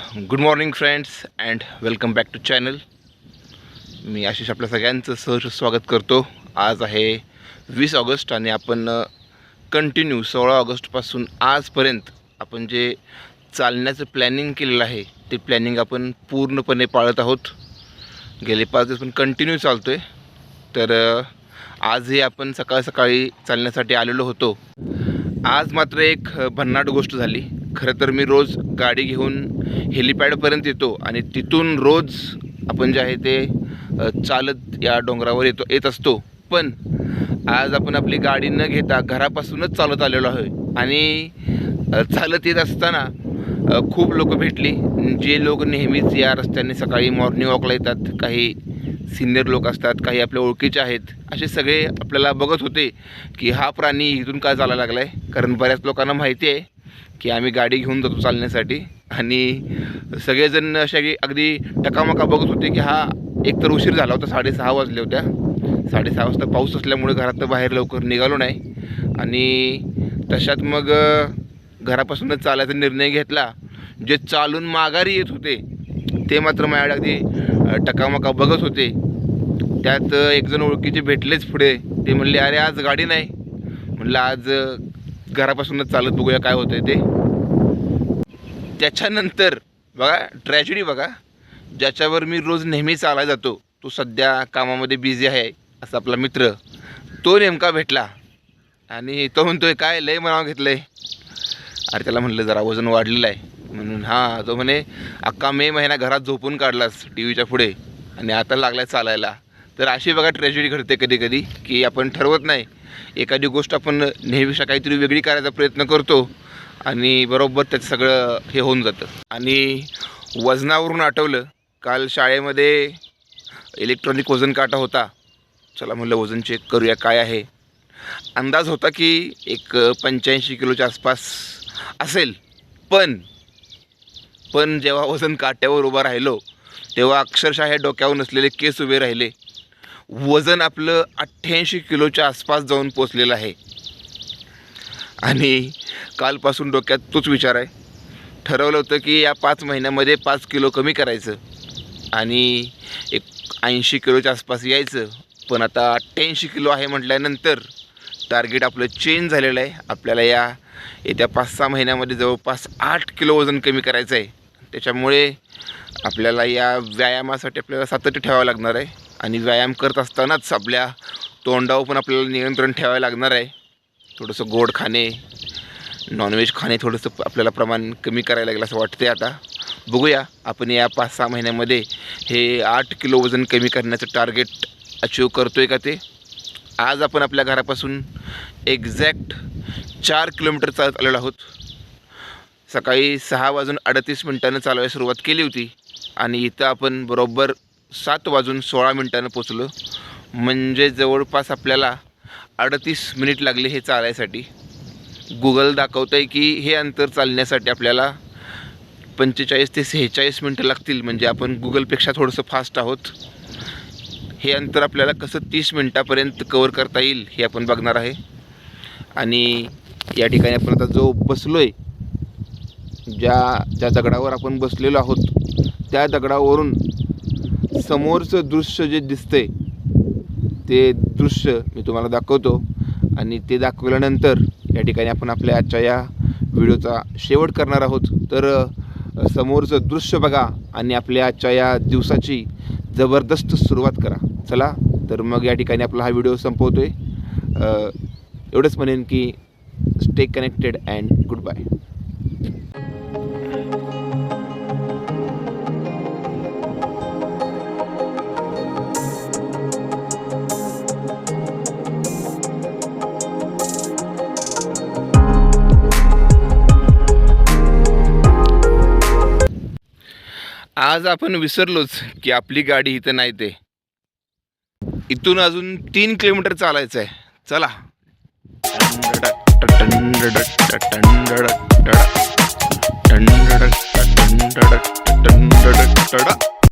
Good morning friends and welcome back to channel. मी आशिष आपल्या सगळ्यांचं सहर्ष स्वागत करतो. आज आहे 20 ऑगस्ट आणि आपण कंटिन्यू 16 ऑगस्टपासून आजपर्यंत आपण जे चालण्याचं प्लॅनिंग केलेलं आहे ते प्लॅनिंग आपण पूर्णपणे पाळत आहोत. गेले 5 दिवस पण कंटिन्यू चालतो आहे. तर आजही आपण सकाळी चालण्यासाठी आलेलो होतो. आज मात्र एक भन्नाट गोष्ट झाली. खरं तर मी रोज गाडी घेऊन हेलिपॅडपर्यंत येतो आणि तिथून रोज आपण जे आहे ते चालत या डोंगरावर येत असतो. पण आज आपण आपली गाडी न घेता घरापासूनच चालत आलेलो आहे आणि चालत येत असताना खूप लोक भेटली, जे लोक नेहमीच या रस्त्याने सकाळी मॉर्निंग वॉकला येतात. काही सिनियर लोक असतात, काही आपल्या ओळखीचे आहेत. असे सगळे आपल्याला बघत होते की हा प्राणी इथून का चालायला लागला आहे. कारण बऱ्याच लोकांना माहिती आहे की आम्ही गाडी घेऊन जातो चालण्यासाठी आणि सगळेजण असे अगदी टकामका बघत होते की हा एकतर उशीर झाला होता, 6:30 वाजले होत्या. 6:30 वाजता पाऊस असल्यामुळे घरात बाहेर लवकर निघालो नाही आणि तशात मग घरापासूनच चालायचा निर्णय घेतला. जे चालून माघारी येत होते ते मात्र माझ्याकडे अगदी टकामका बघत होते. त्यात एकजण ओळखीचे भेटलेच पुढे. ते म्हणले, अरे आज गाडी नाही. म्हणलं आज घरापासूनच चालत बघूया काय होतं ते. त्याच्यानंतर बघा ट्रॅजेडी बघा, ज्याच्यावर मी रोज नेहमी चालायला जातो तो सध्या कामामध्ये बिझी आहे असा आपला मित्र, तो नेमका भेटला आणि तो म्हणतोय काय लय मनावर घेतलं आहे. अरे त्याला म्हणलं जरा वजन वाढलेलं आहे म्हणून. हां, तो म्हणे अख्खा मे महिना घरात झोपून काढलास टी व्हीच्या पुढे आणि आता लागलाय चालायला. तर अशी बघा ट्रॅजेडी घडते कधी कधी की आपण ठरवत नाही, एखादी गोष्ट आपण नेहमीपेक्षा काहीतरी वेगळी करायचा प्रयत्न करतो आणि बरोबर त्याचं सगळं हे होऊन जातं. आणि वजनावरून आठवलं, काल शाळेमध्ये इलेक्ट्रॉनिक वजन काटा होता. चला म्हणलं वजन चेक करूया काय आहे. अंदाज होता की एक 85 किलोच्या आसपास असेल. पण जेव्हा वजन काट्यावर उभा राहिलो तेव्हा अक्षरशः हे डोक्यावर नसलेले केस उभे राहिले. वजन आपलं 88 किलोच्या आसपास जाऊन पोचलेलं आहे. आणि कालपासून डोक्यात तोच विचार आहे. ठरवलं होतं की या 5 महिन्यामध्ये 5 किलो कमी करायचं आणि एक 80 किलोच्या आसपास यायचं. पण आता 88 किलो आहे म्हटल्यानंतर टार्गेट आपलं चेंज झालेलं आहे. आपल्याला येत्या 5-6 महिन्यामध्ये जवळपास 8 किलो वजन कमी करायचं आहे. त्याच्यामुळे आपल्याला या व्यायामासाठी आपल्याला सातत्य ठेवावं लागणार आहे आणि व्यायाम करत असतानाच आपल्या तोंडावर पण आपल्याला नियंत्रण ठेवावं लागणार आहे. थोडंसं गोड खाणे, नॉनव्हेज खाणे थोडंसं आपल्याला प्रमाण कमी करायला लागेल असं वाटते. आता बघूया आपण या 5-6 महिन्यामध्ये हे 8 किलो वजन कमी करण्याचं टार्गेट अचीव करतो आहे का ते. आज आपण आपल्या घरापासून एक्झॅक्ट 4 किलोमीटर चालत आलेलो आहोत. सकाळी 6:38 चालवायला सुरुवात केली होती आणि इथं आपण बरोबर 7:16 पोचलो. म्हणजे जवळपास आपल्याला 38 मिनिट लागले हे चालायसाठी. गुगल दाखवतं आहे की हे अंतर चालण्यासाठी आपल्याला 45 ते 46 मिनटं लागतील. म्हणजे आपण गुगलपेक्षा थोडंसं फास्ट आहोत. हे अंतर आपल्याला कसं 30 मिनटापर्यंत कवर करता येईल हे आपण बघणार आहे. आणि या ठिकाणी आपण आता जो बसलो आहे, ज्या दगडावर आपण बसलेलो आहोत त्या दगडावरून समोरचं दृश्य जे दिसतंय ते दृश्य मी तुम्हाला दाखवतो आणि ते दाखवल्यानंतर या ठिकाणी आपण आपल्या आजच्या या व्हिडिओचा शेवट करणार आहोत. तर समोरचं दृश्य बघा आणि आपल्या आजच्या या दिवसाची जबरदस्त सुरुवात करा. चला तर मग या ठिकाणी आपला हा व्हिडिओ संपवतो आहे. एवढंच म्हणेन की stay connected and goodbye. आज आपण विसरलोच की आपली गाडी इथं नाही. ते इथून अजून 3 किलोमीटर चालायचं आहे. चला.